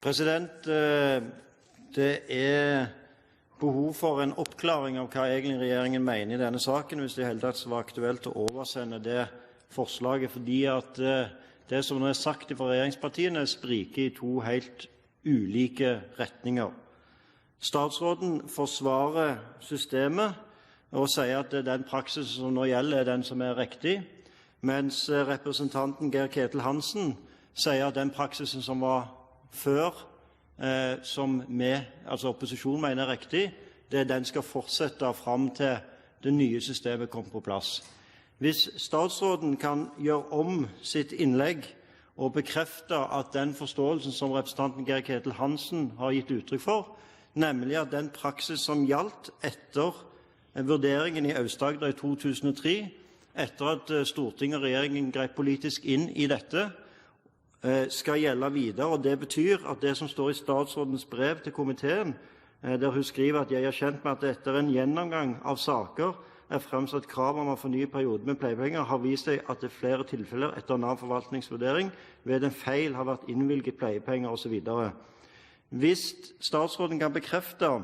Det behov for en oppklaring av hva egentlig regjeringen mener i denne saken, hvis det i hele tatt var aktuelt å oversende det forslaget, fordi at det som nå er sagt fra regjeringspartiene spriker i to helt ulike retninger. Statsråden forsvarer systemet og sier at den praksis som nå gjelder, er den som er riktig, mens representanten Geir-Ketil Hansen sier at den praksisen som var før, som opposisjonen mener er riktig, den skal fortsette fram til det nye systemet kommer på plass. Hvis statsråden kan gjøre om sitt innlegg og bekrefte at den forståelsen som representanten Geir-Ketil Hansen har gitt uttrykk for, nemlig at den praksis som gjaldt etter vurderingen i Aust-Agder i 2003, etter at Stortinget og regjeringen grep politisk inn i dette, skal gjelde videre, og det betyr at det som står i statsrådens brev til komiteen, der hun skriver at jeg er kjent med at etter en gjennomgang av saker er fremsatt krav om å fornye perioden med pleiepenger, har vist seg at det flere tilfeller etter Nav-forvaltningsvurdering ved en feil har vært innvilget pleiepenger osv. Hvis statsråden kan bekrefte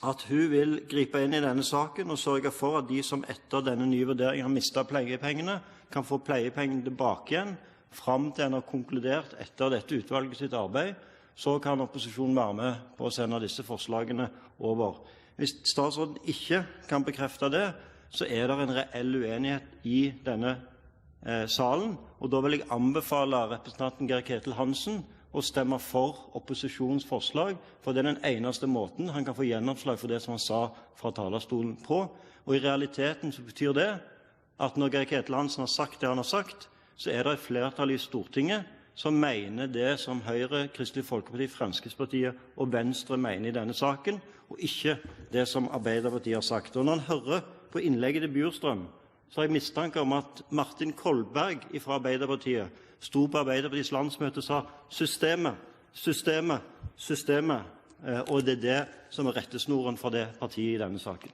at hun vil gripe inn i denne saken og sørge for at de som etter denne nye vurderingen har mistet pleiepengene, kan få pleiepengene tilbake igjen, fram til en har konkludert etter dette utvalget sitt arbeid, så kan opposisjonen være med på å sende disse forslagene over. Hvis statsråden ikke kan bekrefte det, så er det en reell uenighet i denne salen, og da vil jeg anbefale representanten Geir-Ketil Hansen å stemme for opposisjonens forslag, for det er den eneste måten han kan få gjennomslag for det som han sa fra talerstolen på. Og i realiteten så betyr det at når Geir-Ketil Hansen har sagt det han har sagt, så er det et flertall i Stortinget som mener det som Høyre, Kristelig Folkeparti, Fremskrittspartiet og Venstre mener i denne saken, og ikke det som Arbeiderpartiet har sagt. Og når man hører på innlegget til Bjurstrøm, så har jeg mistanke om at Martin Kolberg fra Arbeiderpartiet sto på Arbeiderpartiets landsmøte og sa systemet, systemet, systemet, og det er det som er rettesnoren for det partiet i denne saken.